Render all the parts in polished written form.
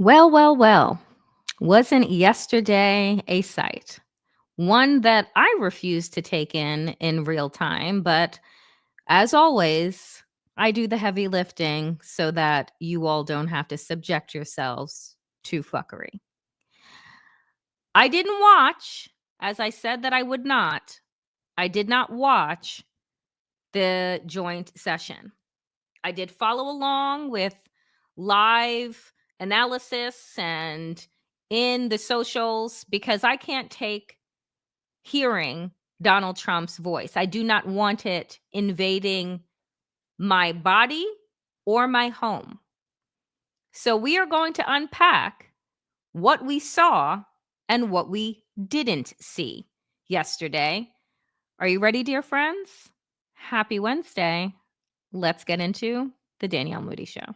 Well, well, well. Wasn't yesterday a sight? One that I refuse to take in real time, but as always, I do the heavy lifting so that you all don't have to subject yourselves to fuckery. I didn't watch, as I said that I would not. I did not watch the joint session. I did follow along with live analysis and in the socials because I can't take hearing Donald Trump's voice. I do not want it invading my body or my home. So we are going to unpack what we saw and what we didn't see yesterday. Are you ready, dear friends? Happy Wednesday. Let's get into the Danielle Moodie Show.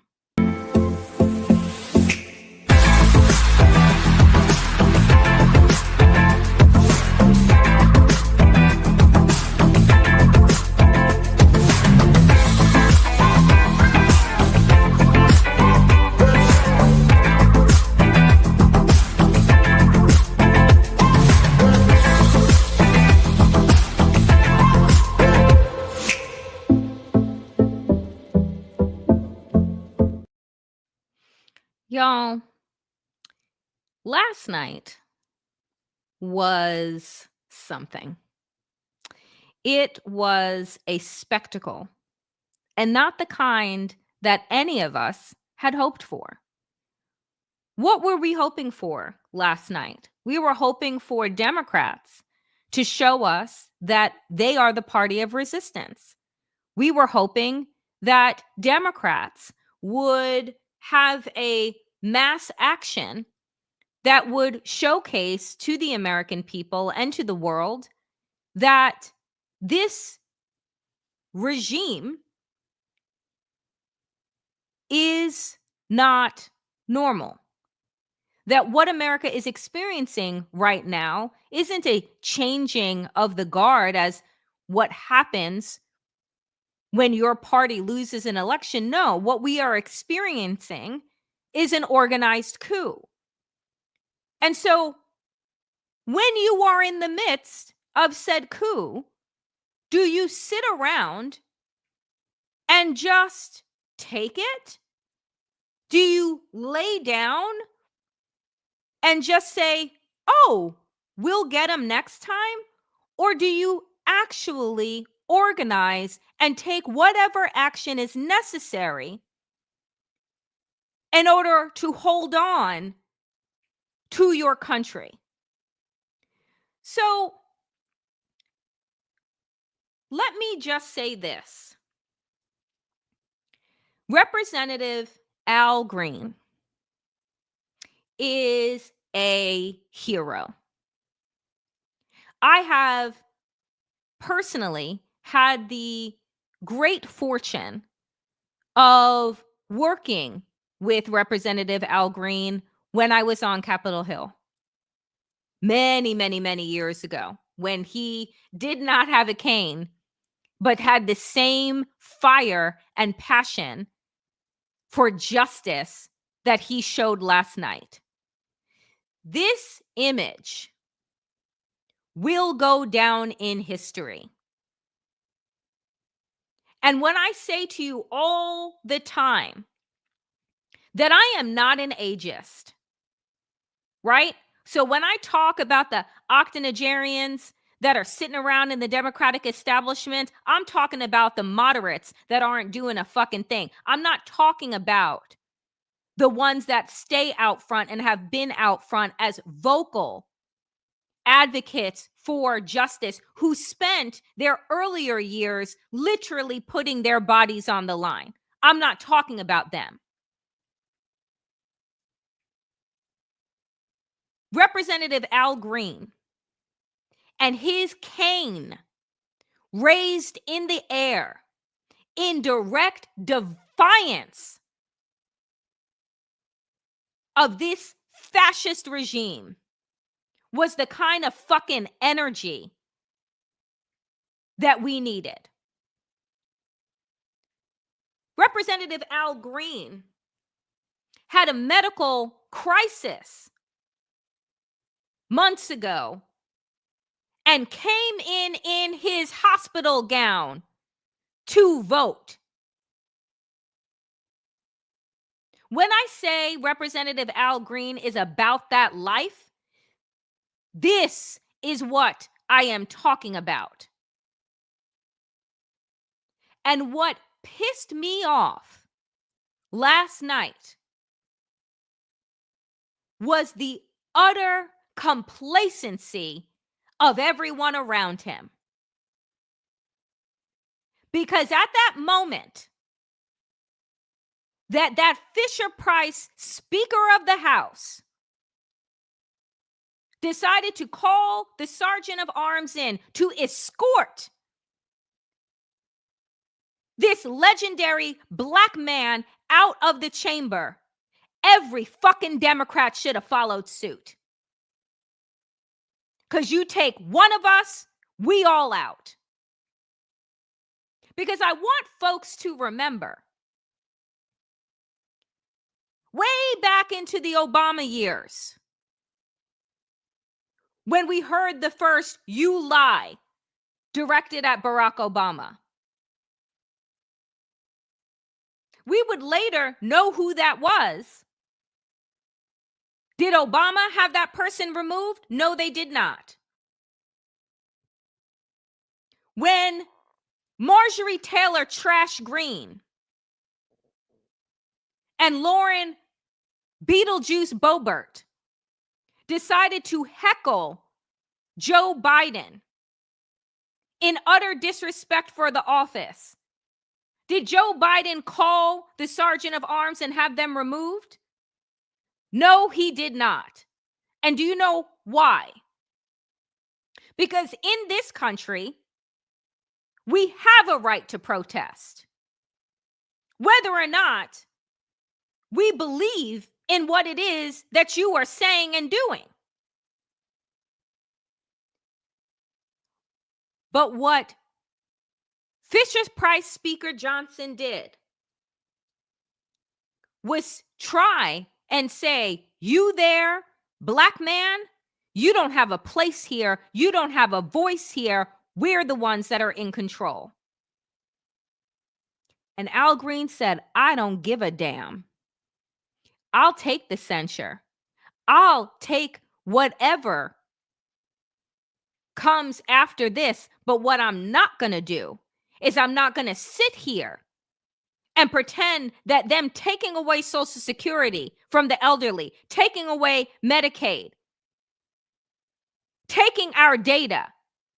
Y'all, last night was something. It was a spectacle, and not the kind that any of us had hoped for. What were we hoping for last night? We were hoping for Democrats to show us that they are the party of resistance. We were hoping that Democrats would have a mass action that would showcase to the American people and to the world that this regime is not normal. That what America is experiencing right now isn't a changing of the guard as what happens when your party loses an election. No, what we are experiencing is an organized coup. And so when you are in the midst of said coup, do you sit around and just take it? Do you lay down and just say, oh, we'll get them next time? Or do you actually organize and take whatever action is necessary in order to hold on to your country? So let me just say this. Representative Al Green is a hero. I have personally had the great fortune of working with Representative Al Green when I was on Capitol Hill many, many, many years ago, when he did not have a cane, but had the same fire and passion for justice that he showed last night. This image will go down in history. And when I say to you all the time that I am not an ageist, right? So when I talk about the octogenarians that are sitting around in the Democratic establishment, I'm talking about the moderates that aren't doing a fucking thing. I'm not talking about the ones that stay out front and have been out front as vocal advocates for justice, who spent their earlier years literally putting their bodies on the line. I'm not talking about them. Representative Al Green and his cane raised in the air in direct defiance of this fascist regime was the kind of fucking energy that we needed. Representative Al Green had a medical crisis months ago and came in his hospital gown to vote. When I say Representative Al Green is about that life, this is what I am talking about. And what pissed me off last night was the utter complacency of everyone around him. Because at that moment, that Fisher-Price Speaker of the House decided to call the Sergeant of Arms in to escort this legendary black man out of the chamber, every fucking Democrat should have followed suit. Because you take one of us, we all out. Because I want folks to remember, way back into the Obama years, when we heard the first "you lie" directed at Barack Obama, we would later know who that was. Did Obama have that person removed? No, they did not. When Marjorie Taylor Trash Greene and Lauren Beetlejuice Boebert decided to heckle Joe Biden in utter disrespect for the office, did Joe Biden call the Sergeant of Arms and have them removed? No, he did not. And do you know why? Because in this country, we have a right to protest, whether or not we believe in what it is that you are saying and doing. But what Fisher-Price Speaker Johnson did was try and say, you there, black man, you don't have a place here. You don't have a voice here. We're the ones that are in control. And Al Green said, I don't give a damn. I'll take the censure. I'll take whatever comes after this. But what I'm not going to do is I'm not going to sit here and pretend that them taking away Social Security from the elderly, taking away Medicaid, taking our data,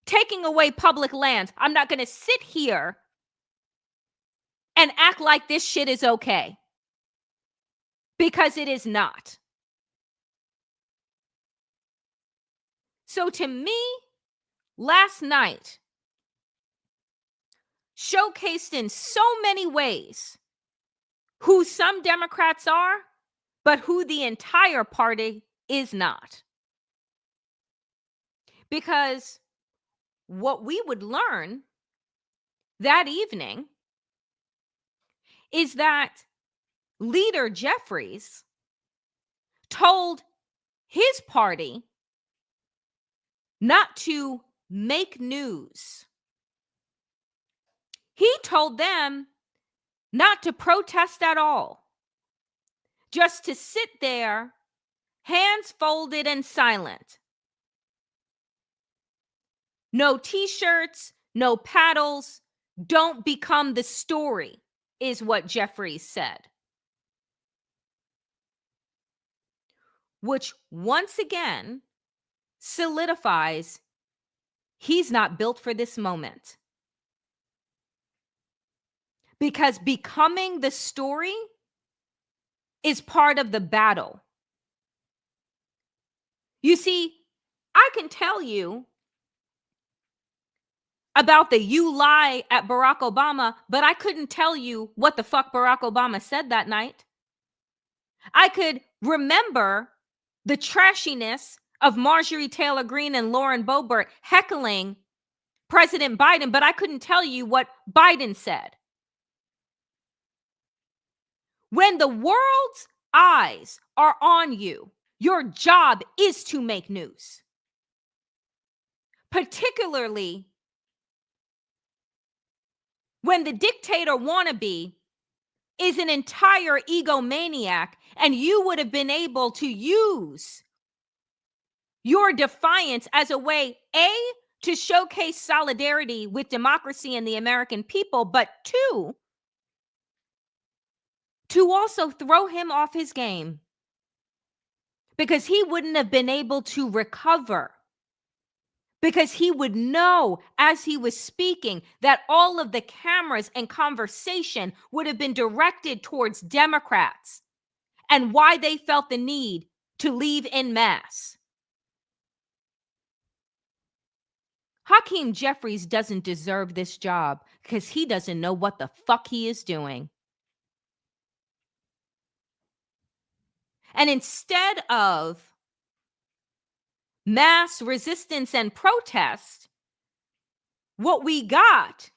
taking away public lands, I'm not going to sit here and act like this shit is okay. Because it is not. So to me, last night showcased in so many ways who some Democrats are, but who the entire party is not. Because what we would learn that evening is that Leader Jeffries told his party not to make news. He told them not to protest at all, just to sit there, hands folded and silent. No t-shirts, no paddles, don't become the story, is what Jeffries said. Which once again solidifies he's not built for this moment. Because becoming the story is part of the battle. You see, I can tell you about the "you lie" at Barack Obama, but I couldn't tell you what the fuck Barack Obama said that night. I could remember the trashiness of Marjorie Taylor Greene and Lauren Boebert heckling President Biden, but I couldn't tell you what Biden said. When the world's eyes are on you. Your job is to make news, particularly when the dictator wannabe is an entire egomaniac, and you would have been able to use your defiance as a way, A, to showcase solidarity with democracy and the American people, but two, to also throw him off his game because he wouldn't have been able to recover. Because he would know as he was speaking that all of the cameras and conversation would have been directed towards Democrats and why they felt the need to leave en masse. Hakeem Jeffries doesn't deserve this job because he doesn't know what the fuck he is doing. And instead of mass resistance and protest, what we got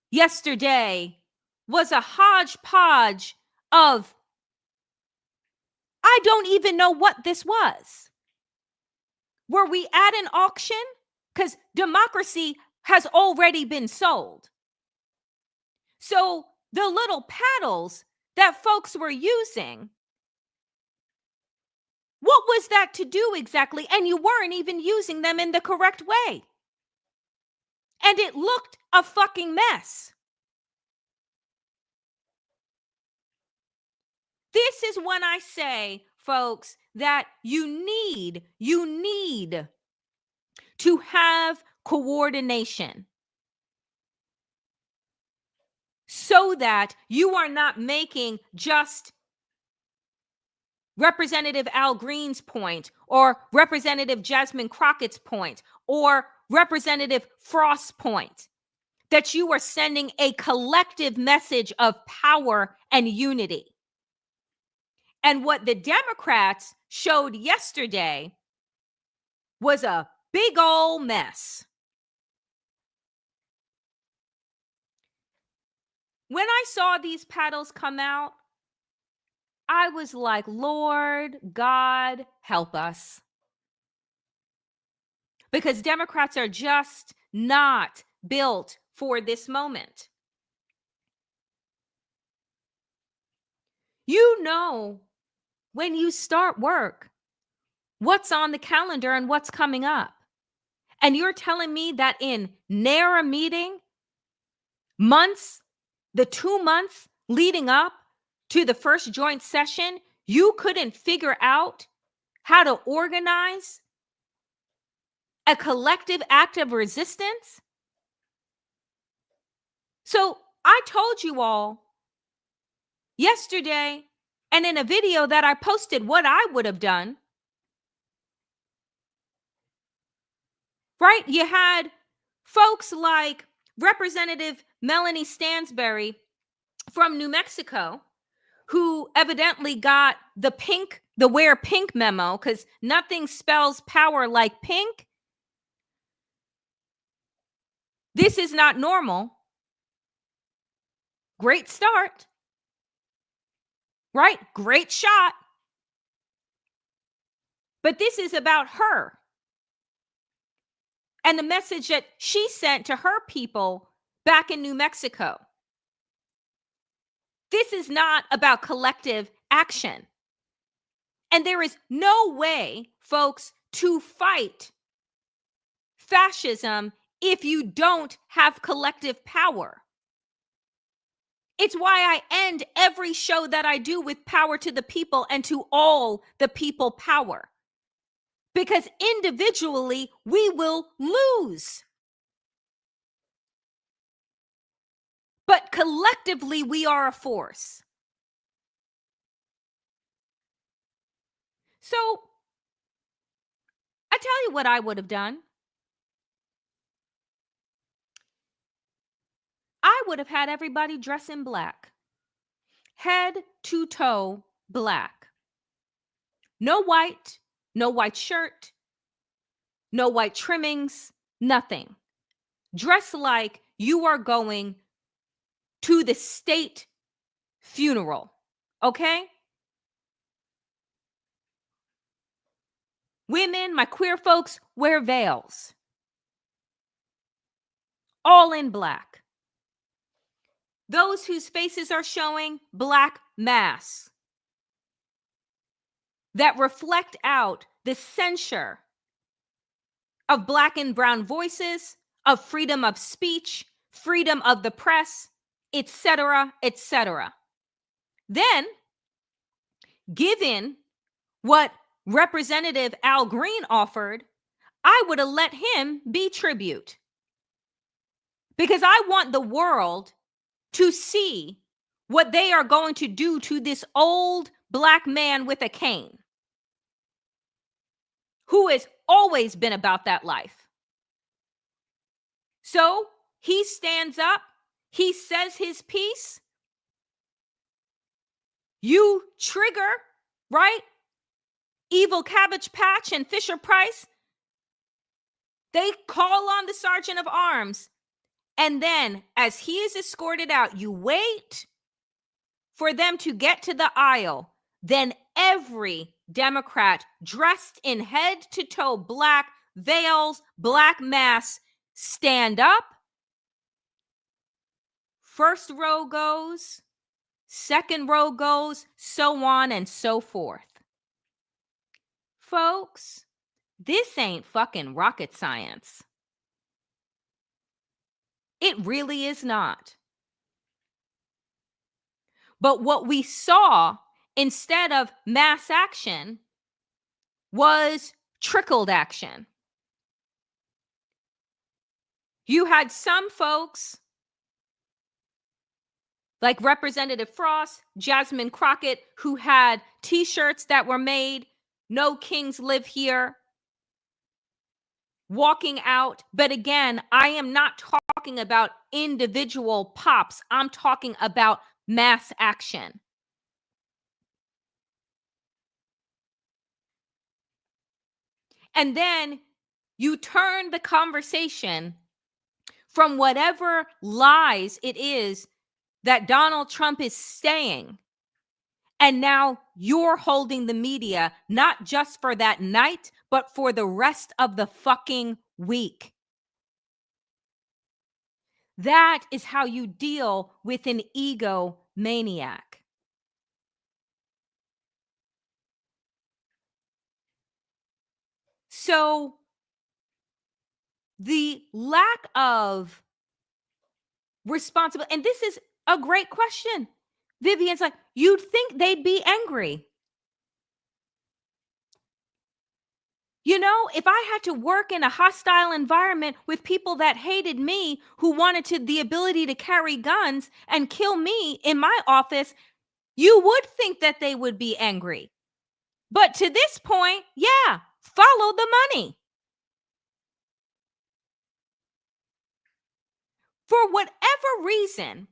yesterday was a hodgepodge of, I don't even know what this was. Were we at an auction? Because democracy has already been sold. So the little paddles that folks were using, what was that to do exactly? And you weren't even using them in the correct way. And it looked a fucking mess. This is when I say, folks, that you need to have coordination so that you are not making just Representative Al Green's point or Representative Jasmine Crockett's point or Representative Frost's point, that you are sending a collective message of power and unity. And what the Democrats showed yesterday was a big old mess. When I saw these paddles come out, I was like, Lord God, help us. Because Democrats are just not built for this moment. You know, when you start work, what's on the calendar and what's coming up. And you're telling me that in NARA meeting, the 2 months leading up to the first joint session, you couldn't figure out how to organize a collective act of resistance? So I told you all yesterday and in a video that I posted what I would have done. Right? You had folks like Representative Melanie Stansbury from New Mexico, who evidently got the wear pink memo, because nothing spells power like pink. This is not normal. Great start. Right? Great shot. But this is about her and the message that she sent to her people back in New Mexico. This is not about collective action. And there is no way, folks, to fight fascism if you don't have collective power. It's why I end every show that I do with power to the people and to all the people power. Because individually, we will lose. But collectively, we are a force. So, I tell you what I would have done. I would have had everybody dress in black. Head to toe black. No white shirt, no white trimmings, nothing. Dress like you are going to the state funeral, okay? Women, my queer folks, wear veils. All in black. Those whose faces are showing, black masks that reflect out the censure of black and brown voices, of freedom of speech, freedom of the press, etc., etc. Then, given what Representative Al Green offered, I would have let him be tribute. Because I want the world to see what they are going to do to this old black man with a cane who has always been about that life. So he stands up, he says his piece. You trigger, right? Evil Cabbage Patch and Fisher Price. They call on the sergeant of arms. And then as he is escorted out, you wait for them to get to the aisle. Then every Democrat dressed in head to toe black veils, black masks, stand up. First row goes, second row goes, so on and so forth. Folks, this ain't fucking rocket science. It really is not. But what we saw instead of mass action was trickled action. You had some folks like Representative Frost, Jasmine Crockett, who had t-shirts that were made, "No Kings Live Here," walking out. But again, I am not talking about individual pops. I'm talking about mass action. And then you turn the conversation from whatever lies it is that Donald Trump is saying. And now you're holding the media, not just for that night, but for the rest of the fucking week. That is how you deal with an ego maniac. So the lack of responsibility, and this is a great question. Vivian's like, you'd think they'd be angry. You know, if I had to work in a hostile environment with people that hated me, who wanted the ability to carry guns and kill me in my office, you would think that they would be angry. But to this point, yeah, follow the money. For whatever reason,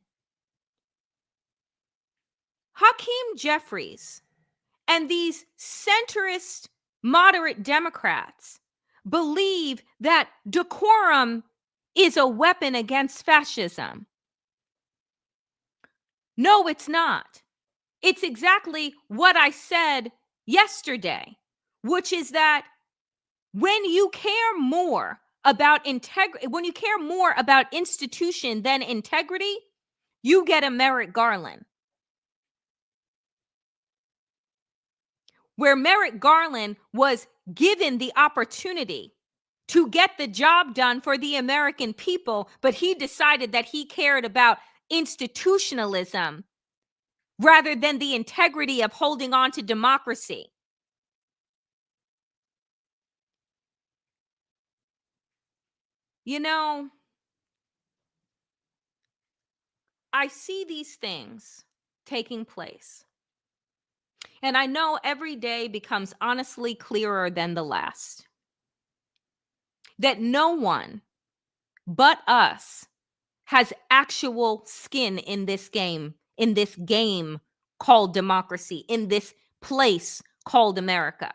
Hakeem Jeffries and these centrist, moderate Democrats believe that decorum is a weapon against fascism. No, it's not. It's exactly what I said yesterday, which is that when you care more about integrity, when you care more about institution than integrity, you get a Merrick Garland. Where Merrick Garland was given the opportunity to get the job done for the American people, but he decided that he cared about institutionalism rather than the integrity of holding on to democracy. You know, I see these things taking place. And I know every day becomes honestly clearer than the last. That no one but us has actual skin in this game called democracy, in this place called America.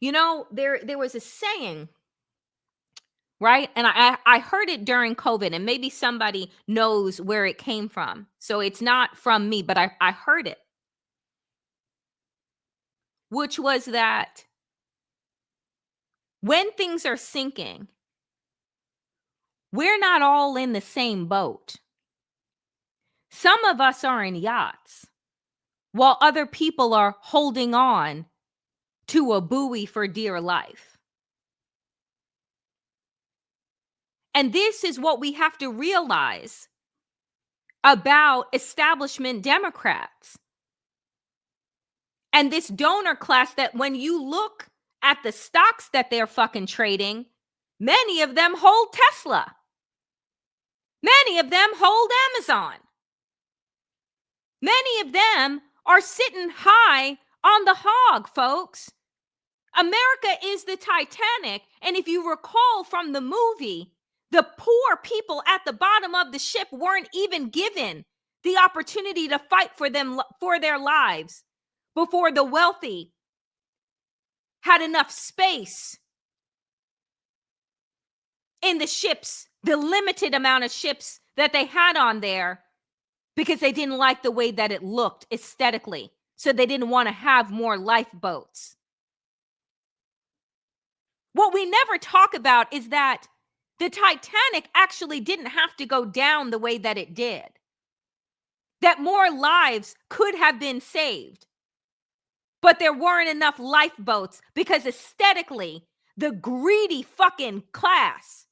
You know, there was a saying, right? And I heard it during COVID, and maybe somebody knows where it came from. So it's not from me, but I heard it. which was that when things are sinking, we're not all in the same boat. Some of us are in yachts, while other people are holding on to a buoy for dear life. And this is what we have to realize about establishment Democrats and this donor class, that when you look at the stocks that they're fucking trading, many of them hold Tesla. Many of them hold Amazon. Many of them are sitting high on the hog, folks. America is the Titanic. And if you recall from the movie, the poor people at the bottom of the ship weren't even given the opportunity to fight for their lives before the wealthy had enough space in the ships, the limited amount of ships that they had on there, because they didn't like the way that it looked aesthetically. So they didn't want to have more lifeboats. What we never talk about is that the Titanic actually didn't have to go down the way that it did. That more lives could have been saved. But there weren't enough lifeboats because aesthetically, the greedy fucking class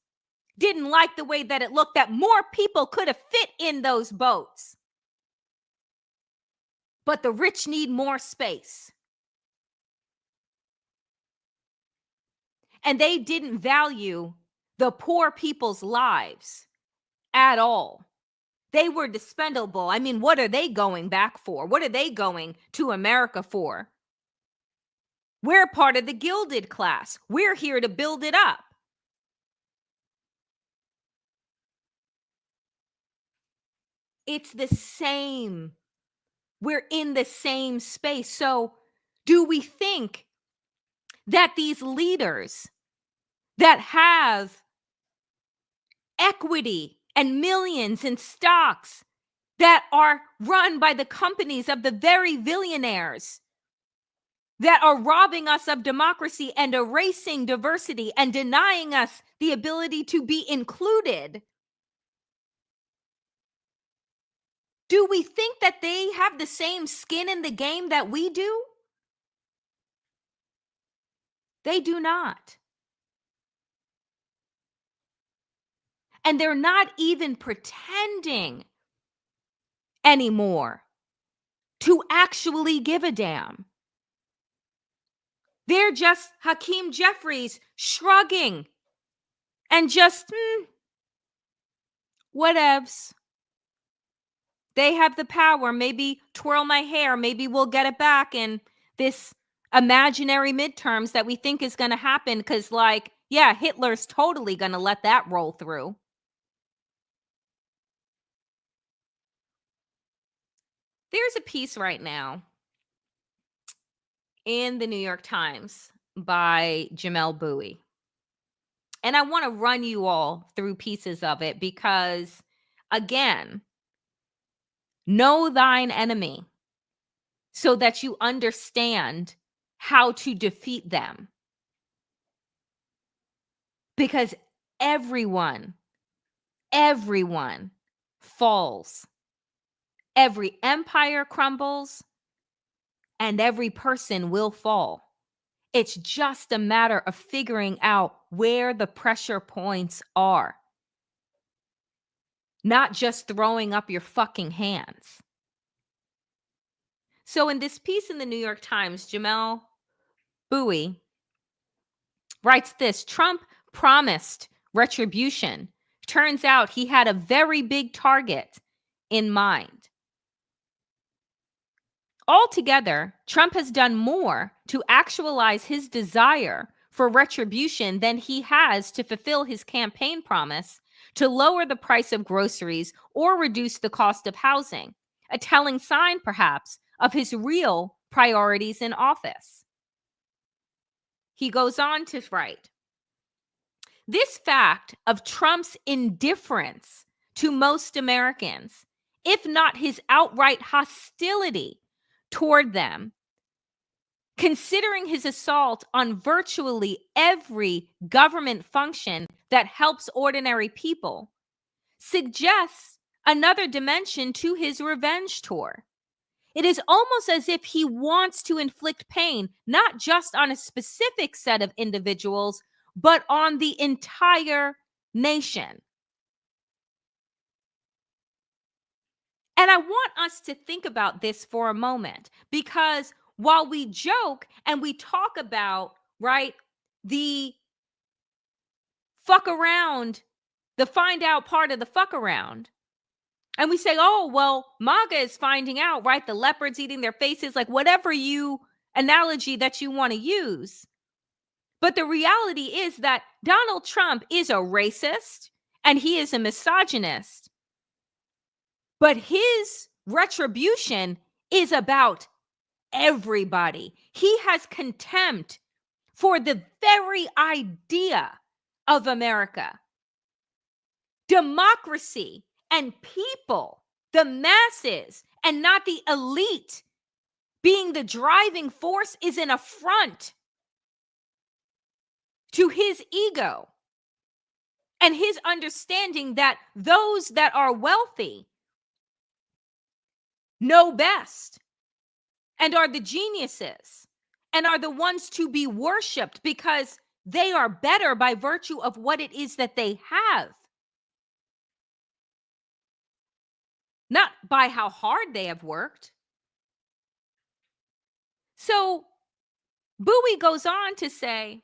didn't like the way that it looked, that more people could have fit in those boats. But the rich need more space. And they didn't value the poor people's lives at all. They were dispensable. I mean, what are they going back for? What are they going to America for? We're part of the gilded class. We're here to build it up. It's the same. We're in the same space. So do we think that these leaders that have equity and millions in stocks that are run by the companies of the very billionaires that are robbing us of democracy and erasing diversity and denying us the ability to be included, do we think that they have the same skin in the game that we do? They do not. And they're not even pretending anymore to actually give a damn. They're just Hakeem Jeffries shrugging and just, whatevs. They have the power. Maybe twirl my hair. Maybe we'll get it back in this imaginary midterms that we think is going to happen. Because, yeah, Hitler's totally going to let that roll through. There's a piece right now in the New York Times by Danielle Moodie. And I want to run you all through pieces of it because, again, know thine enemy so that you understand how to defeat them. Because everyone falls. Every empire crumbles and every person will fall. It's just a matter of figuring out where the pressure points are. Not just throwing up your fucking hands. So in this piece in the New York Times, Danielle Moodie writes this: Trump promised retribution. Turns out he had a very big target in mind. Altogether, Trump has done more to actualize his desire for retribution than he has to fulfill his campaign promise to lower the price of groceries or reduce the cost of housing, a telling sign, perhaps, of his real priorities in office. He goes on to write, this fact of Trump's indifference to most Americans, if not his outright hostility toward them, considering his assault on virtually every government function that helps ordinary people, suggests another dimension to his revenge tour. It is almost as if he wants to inflict pain, not just on a specific set of individuals, but on the entire nation. And I want us to think about this for a moment, because while we joke and we talk about, right, the fuck around, the find out part of the fuck around, and we say, oh, well, MAGA is finding out, right? The leopards eating their faces, like whatever analogy that you want to use. But the reality is that Donald Trump is a racist and he is a misogynist. But his retribution is about everybody. He has contempt for the very idea of America. Democracy and people, the masses, and not the elite being the driving force, is an affront to his ego and his understanding that those that are wealthy know best and are the geniuses and are the ones to be worshiped because they are better by virtue of what it is that they have, not by how hard they have worked. So Bowie goes on to say,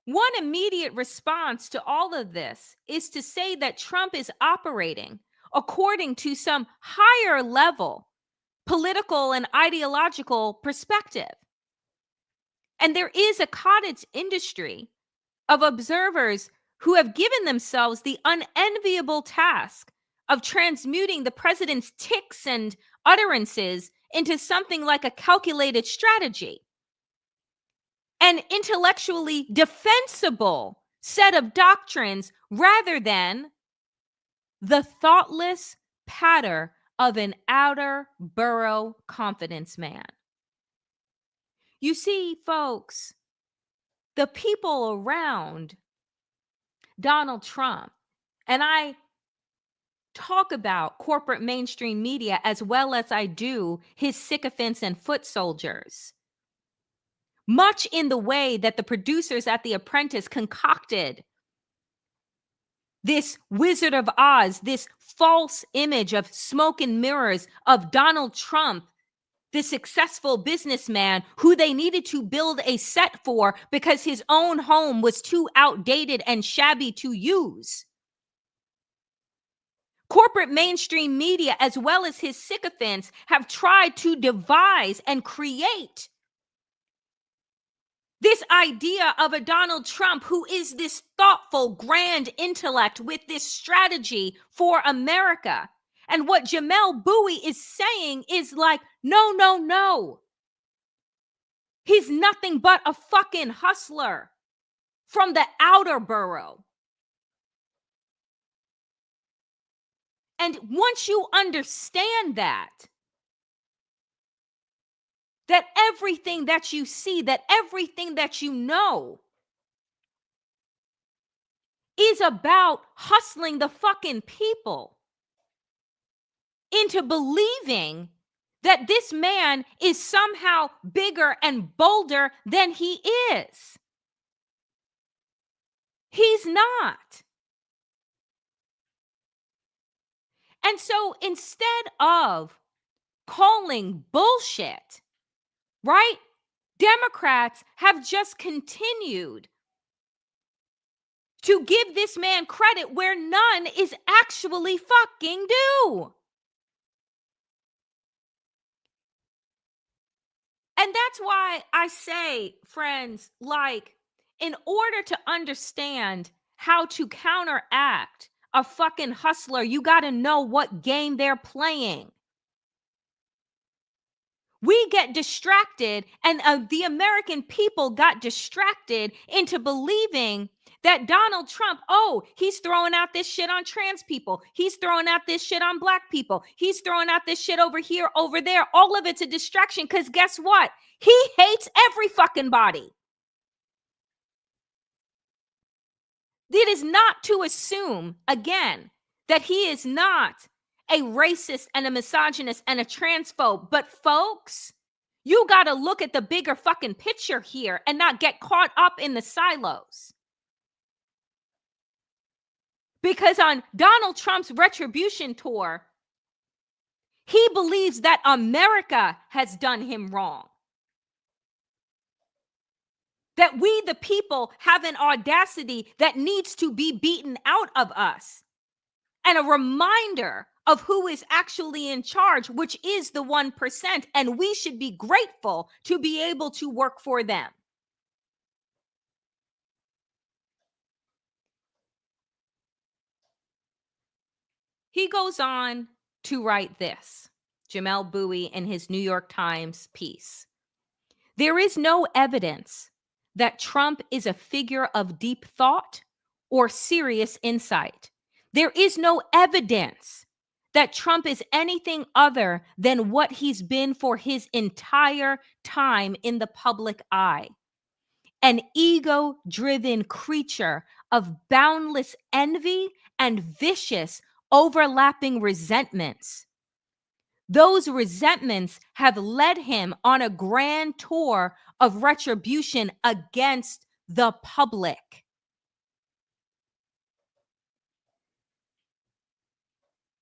one immediate response to all of this is to say that Trump is operating according to some higher level political and ideological perspective. And there is a cottage industry of observers who have given themselves the unenviable task of transmuting the president's tics and utterances into something like a calculated strategy, an intellectually defensible set of doctrines, rather than the thoughtless patter of an outer-borough confidence man. You see, folks, the people around Donald Trump, and I talk about corporate mainstream media as well as I do his sycophants and foot soldiers, much in the way that the producers at The Apprentice concocted this Wizard of Oz, this false image of smoke and mirrors of Donald Trump, the successful businessman who they needed to build a set for because his own home was too outdated and shabby to use. Corporate mainstream media, as well as his sycophants, have tried to devise and create this idea of a Donald Trump who is this thoughtful, grand intellect with this strategy for America. And what Jamel Bowie is saying is like, no, no, no. He's nothing but a fucking hustler from the outer borough. And once you understand that everything that you see, that everything that you know is about hustling the fucking people into believing that this man is somehow bigger and bolder than he is. He's not. And so instead of calling bullshit, right? Democrats have just continued to give this man credit where none is actually fucking due. And that's why I say, friends, like, in order to understand how to counteract a fucking hustler, you got to know what game they're playing. We get distracted, and the American people got distracted into believing that Donald Trump, oh, he's throwing out this shit on trans people. He's throwing out this shit on black people. He's throwing out this shit over here, over there. All of it's a distraction because guess what? He hates every fucking body. It is not to assume, again, that he is not a racist and a misogynist and a transphobe. But folks, you got to look at the bigger fucking picture here and not get caught up in the silos. Because on Donald Trump's Retribution tour, he believes that America has done him wrong. That we, the people, have an audacity that needs to be beaten out of us. And a reminder of who is actually in charge, which is the 1%. And we should be grateful to be able to work for them. He goes on to write this, Danielle Moodie in his New York Times piece. There is no evidence that Trump is a figure of deep thought or serious insight. There is no evidence that Trump is anything other than what he's been for his entire time in the public eye. An ego-driven creature of boundless envy and vicious overlapping resentments. Those resentments have led him on a grand tour of retribution against the public.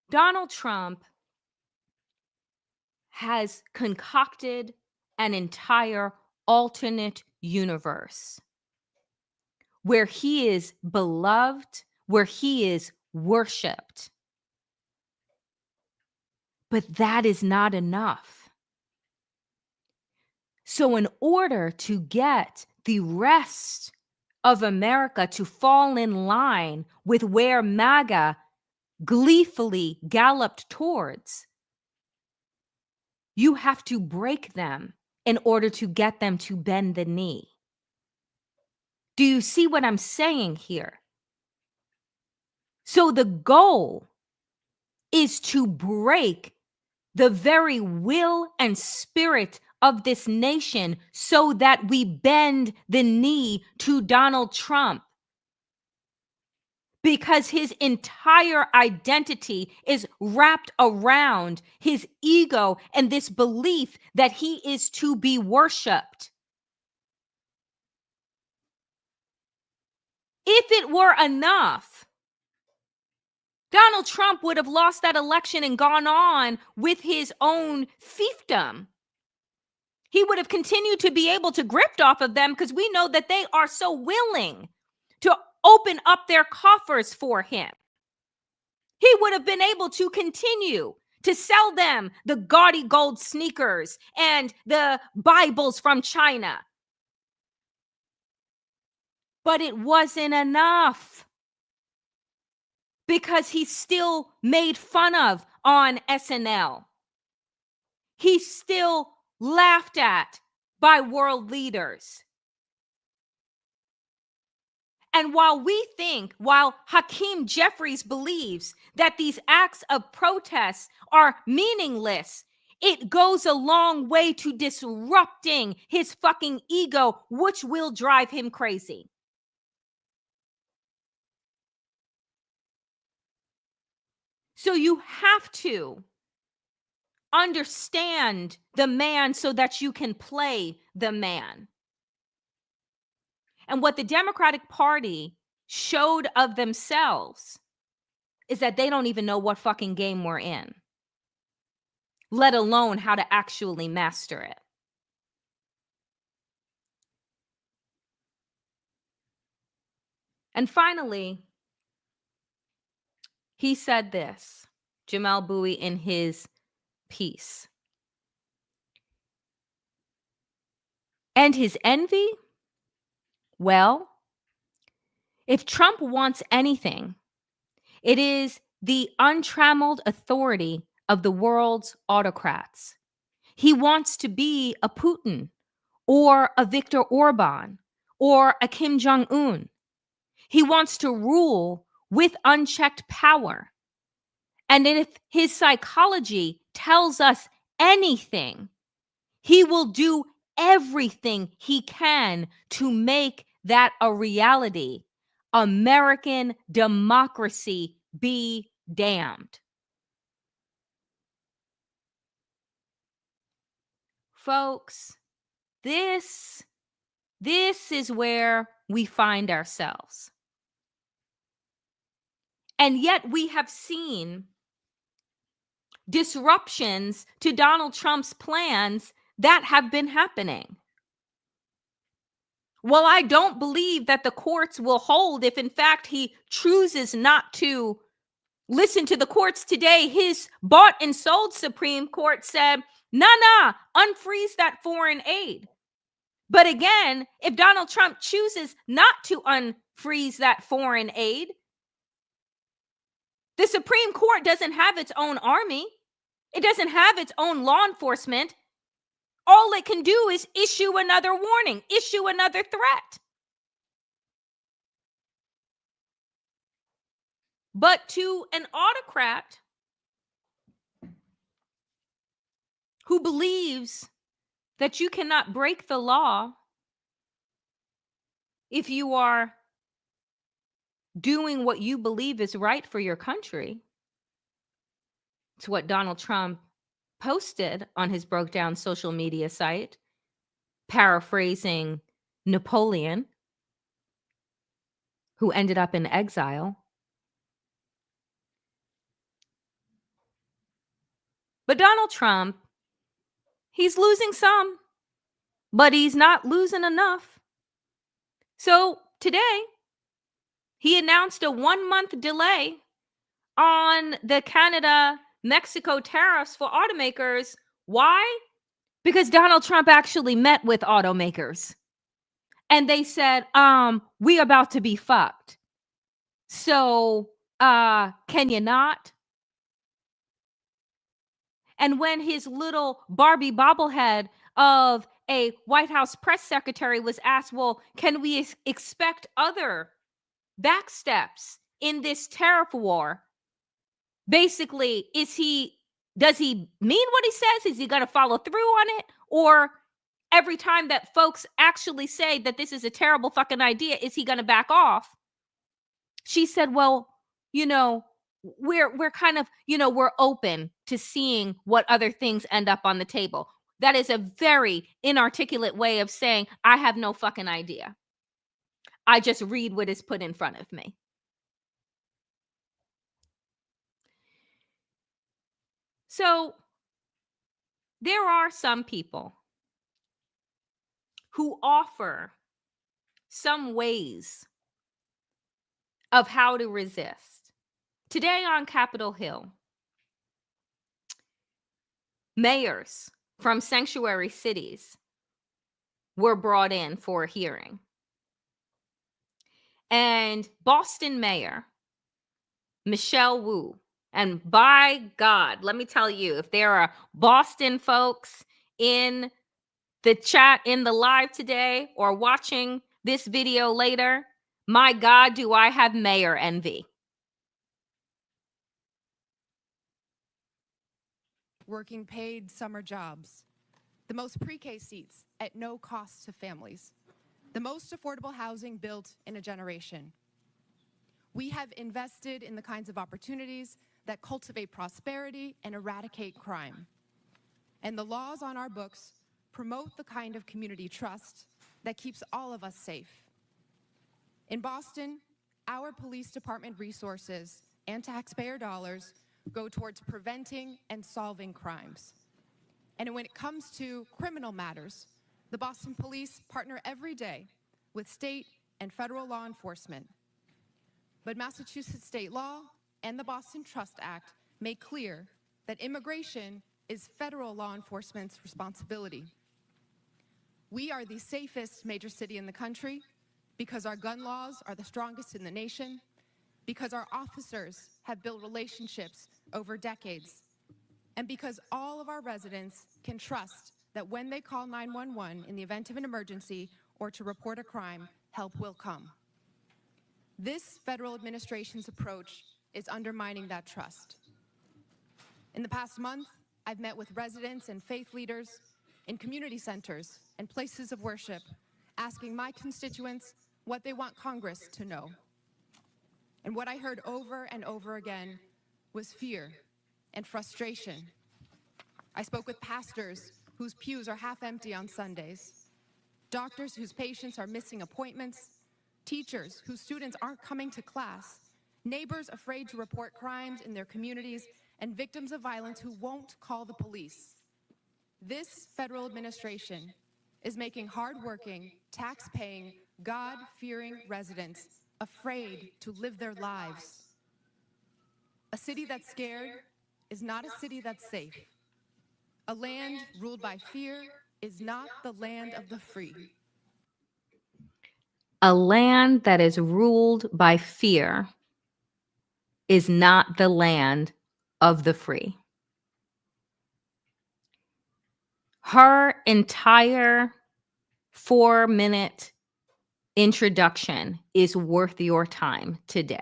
Donald Trump has concocted an entire alternate universe where he is beloved, where he is worshiped. But that is not enough. So in order to get the rest of America to fall in line with where MAGA gleefully galloped towards, you have to break them in order to get them to bend the knee. Do you see what I'm saying here? So the goal is to break the very will and spirit of this nation so that we bend the knee to Donald Trump. Because his entire identity is wrapped around his ego and this belief that he is to be worshiped. If it were enough, Donald Trump would have lost that election and gone on with his own fiefdom. He would have continued to be able to grift off of them because we know that they are so willing to open up their coffers for him. He would have been able to continue to sell them the gaudy gold sneakers and the Bibles from China. But it wasn't enough because he's still made fun of on SNL. He's still laughed at by world leaders. And while Hakeem Jeffries believes that these acts of protest are meaningless, it goes a long way to disrupting his fucking ego, which will drive him crazy. So you have to understand the man so that you can play the man. And what the Democratic Party showed of themselves is that they don't even know what fucking game we're in, let alone how to actually master it. And finally, he said this, Danielle Moodie in his piece. And his envy? Well, if Trump wants anything, it is the untrammeled authority of the world's autocrats. He wants to be a Putin or a Viktor Orban or a Kim Jong-un. He wants to rule with unchecked power. And if his psychology tells us anything, he will do everything he can to make that a reality. American democracy be damned. Folks, this is where we find ourselves. And yet we have seen disruptions to Donald Trump's plans that have been happening. Well, I don't believe that the courts will hold if, in fact, he chooses not to listen to the courts today. His bought and sold Supreme Court said, nah, unfreeze that foreign aid. But again, if Donald Trump chooses not to unfreeze that foreign aid, the Supreme Court doesn't have its own army. It doesn't have its own law enforcement. All it can do is issue another warning, issue another threat. But to an autocrat who believes that you cannot break the law if you are doing what you believe is right for your country, it's what Donald Trump posted on his broke down social media site, paraphrasing Napoleon, who ended up in exile. But Donald Trump, he's losing some, but he's not losing enough. So today, he announced a 1-month delay on the Canada-Mexico tariffs for automakers. Why? Because Donald Trump actually met with automakers. And they said, we about to be fucked. So, can you not? And when his little Barbie bobblehead of a White House press secretary was asked, well, can we expect other backsteps in this tariff war? Basically, does he mean what he says? Is he going to follow through on it? Or every time that folks actually say that this is a terrible fucking idea, is he going to back off? She said, well, we're kind of, we're open to seeing what other things end up on the table. That is a very inarticulate way of saying, I have no fucking idea. I just read what is put in front of me. So there are some people who offer some ways of how to resist. Today on Capitol Hill, mayors from sanctuary cities were brought in for a hearing. And Boston Mayor Michelle Wu, and by God, let me tell you, if there are Boston folks in the chat, in the live today, or watching this video later, my God, do I have mayor envy. Working paid summer jobs, the most pre-K seats at no cost to families, the most affordable housing built in a generation. We have invested in the kinds of opportunities that cultivate prosperity and eradicate crime. And the laws on our books promote the kind of community trust that keeps all of us safe. In Boston, our police department resources and taxpayer dollars go towards preventing and solving crimes. And when it comes to criminal matters, the Boston Police partner every day with state and federal law enforcement. But Massachusetts state law and the Boston Trust Act make clear that immigration is federal law enforcement's responsibility. We are the safest major city in the country because our gun laws are the strongest in the nation, because our officers have built relationships over decades, and because all of our residents can trust that when they call 911 in the event of an emergency or to report a crime, help will come. This federal administration's approach is undermining that trust. In the past month, I've met with residents and faith leaders in community centers and places of worship, asking my constituents what they want Congress to know. And what I heard over and over again was fear and frustration. I spoke with pastors whose pews are half empty on Sundays, doctors whose patients are missing appointments, teachers whose students aren't coming to class, neighbors afraid to report crimes in their communities, and victims of violence who won't call the police. This federal administration is making hardworking, tax-paying, God-fearing residents afraid to live their lives. A city that's scared is not a city that's safe. A land ruled by fear is not the land of the free. A land that is ruled by fear is not the land of the free. Her entire 4-minute introduction is worth your time today.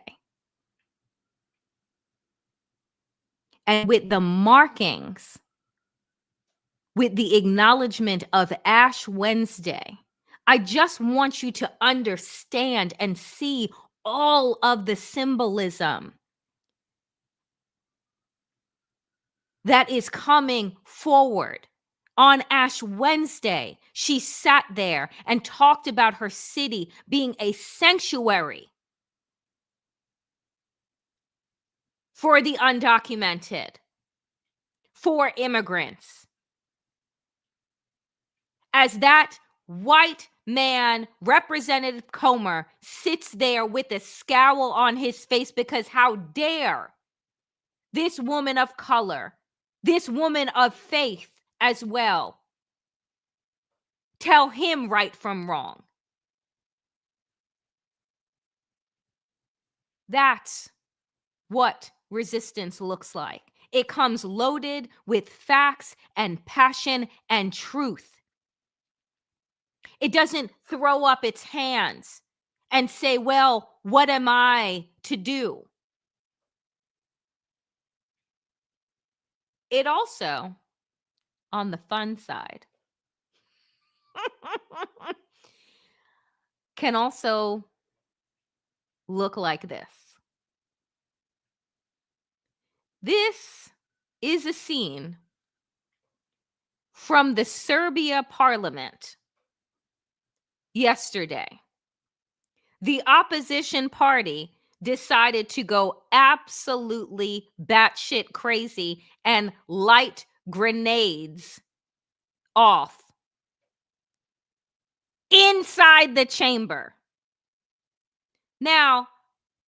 And with the markings, with the acknowledgement of Ash Wednesday, I just want you to understand and see all of the symbolism that is coming forward. On Ash Wednesday, she sat there and talked about her city being a sanctuary for the undocumented, for immigrants. As that white man, Representative Comer, sits there with a scowl on his face because how dare this woman of color, this woman of faith as well, tell him right from wrong. That's what resistance looks like. It comes loaded with facts and passion and truth. It doesn't throw up its hands and say, well, what am I to do? It also, on the fun side, can also look like this. This is a scene from the Serbia parliament yesterday. The opposition party decided to go absolutely batshit crazy and light grenades off inside the chamber. Now,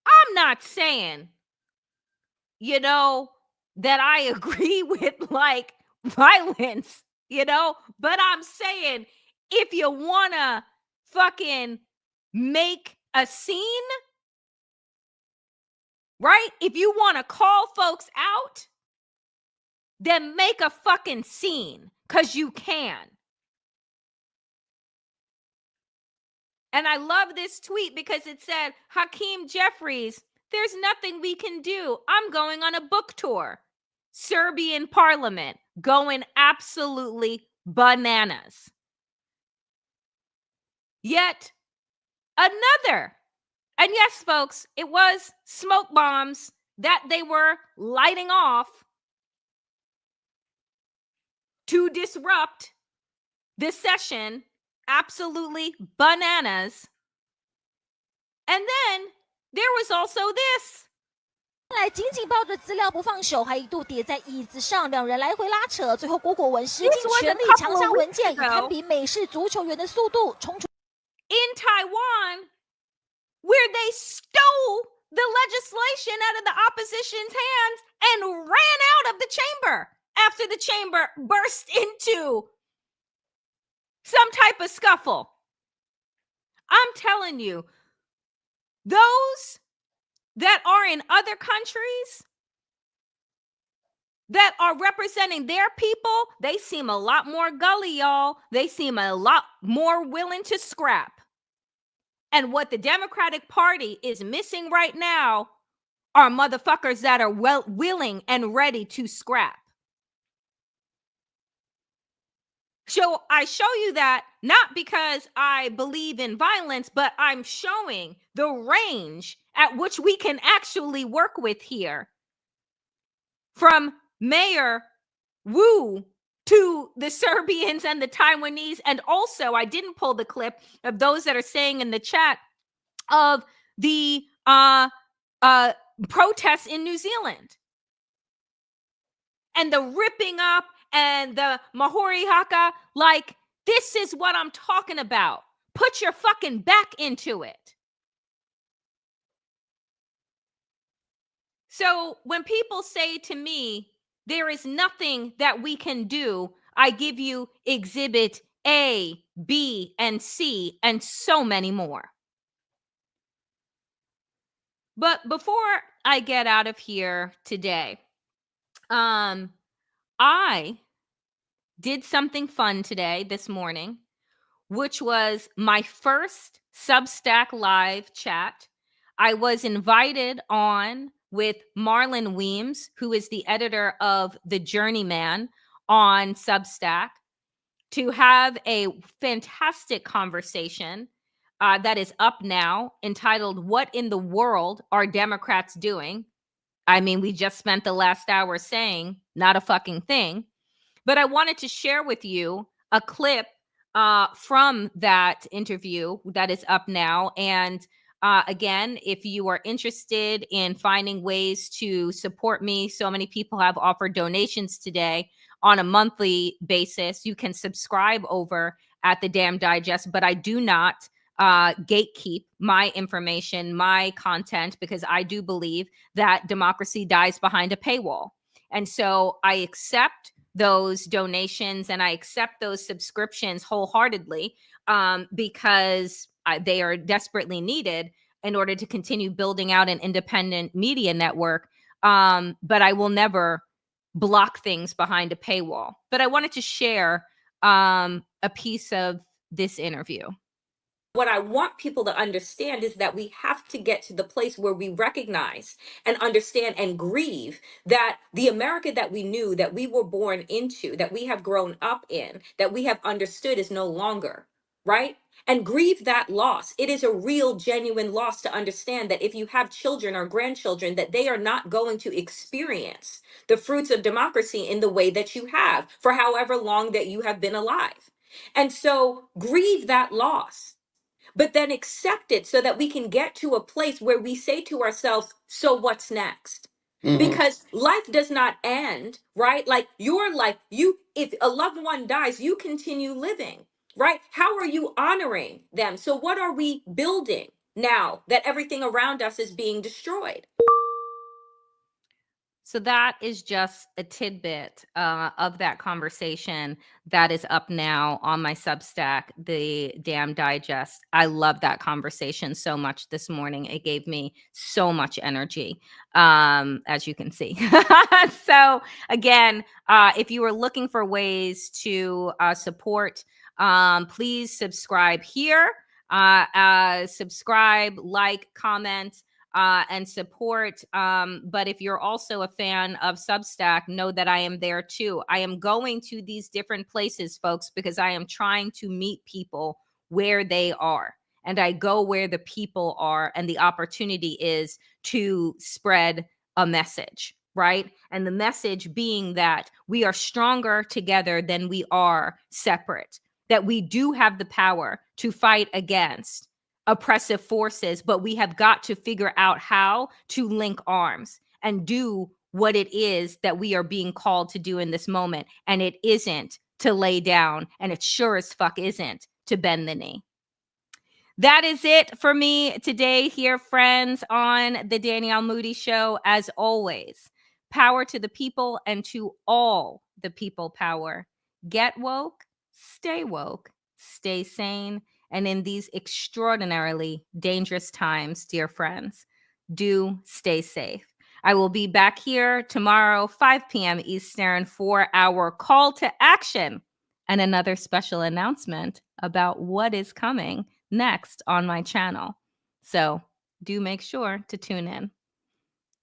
I'm not saying, that I agree with like violence, but I'm saying if you want to fucking make a scene, right? If you want to call folks out, then make a fucking scene, because you can. And I love this tweet because it said, Hakeem Jeffries, there's nothing we can do. I'm going on a book tour. Serbian parliament going absolutely bananas. Yet another. And yes, folks, it was smoke bombs that they were lighting off to disrupt this session. Absolutely bananas. And then there was also this. 来紧紧抱着资料不放手，还一度跌在椅子上，两人来回拉扯，最后郭国文使尽全力抢下文件，以堪比美式足球员的速度冲出。In Taiwan, where they stole the legislation out of the opposition's hands and ran out of the chamber after the chamber burst into some type of scuffle. I'm telling you, those that are in other countries that are representing their people, they seem a lot more gully, y'all. They seem a lot more willing to scrap. And what the Democratic Party is missing right now are motherfuckers that are willing and ready to scrap. So I show you that not because I believe in violence, but I'm showing the range at which we can actually work with here. From Mayor Wu to the Serbians and the Taiwanese. And also, I didn't pull the clip of those that are saying in the chat of the protests in New Zealand. And the ripping up and the Mahori Haka, like, this is what I'm talking about. Put your fucking back into it. So when people say to me, there is nothing that we can do, I give you exhibit A, B, and C, and so many more. But before I get out of here today, I did something fun today, this morning, which was my first Substack live chat. I was invited on with Marlon Weems, who is the editor of The Journeyman on Substack, to have a fantastic conversation that is up now, entitled, "What in the World Are Democrats Doing?" I mean, we just spent the last hour saying not a fucking thing. But I wanted to share with you a clip from that interview that is up now. And again, if you are interested in finding ways to support me, so many people have offered donations today on a monthly basis. You can subscribe over at the Damn Digest, but I do not gatekeep my information, my content, because I do believe that democracy dies behind a paywall. And so I accept those donations and I accept those subscriptions wholeheartedly because they are desperately needed in order to continue building out an independent media network. But I will never block things behind a paywall. But I wanted to share a piece of this interview. What I want people to understand is that we have to get to the place where we recognize and understand and grieve that the America that we knew, that we were born into, that we have grown up in, that we have understood is no longer, right? And grieve that loss. It is a real, genuine loss to understand that if you have children or grandchildren, that they are not going to experience the fruits of democracy in the way that you have for however long that you have been alive. And so grieve that loss, but then accept it so that we can get to a place where we say to ourselves, so what's next? Because life does not end, right? Like your life, if a loved one dies, you continue living, right? How are you honoring them? So what are we building now that everything around us is being destroyed? So that is just a tidbit of that conversation that is up now on my Substack, the Damn Digest. I love that conversation so much this morning. It gave me so much energy, as you can see. So again, if you are looking for ways to support, please subscribe here. Subscribe, like, comment, and support. But if you're also a fan of Substack, know that I am there too. I am going to these different places, folks, because I am trying to meet people where they are. And I go where the people are, and the opportunity is to spread a message, right? And the message being that we are stronger together than we are separate, that we do have the power to fight against oppressive forces, but we have got to figure out how to link arms and do what it is that we are being called to do in this moment. And it isn't to lay down, and it sure as fuck isn't to bend the knee. That is it for me today here, friends, on the Danielle Moodie Show. As always, power to the people and to all the people power. Get woke, stay sane. And in these extraordinarily dangerous times, dear friends, do stay safe. I will be back here tomorrow, 5 p.m. Eastern, for our call to action and another special announcement about what is coming next on my channel. So do make sure to tune in.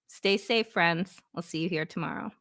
Stay safe, friends. I'll see you here tomorrow.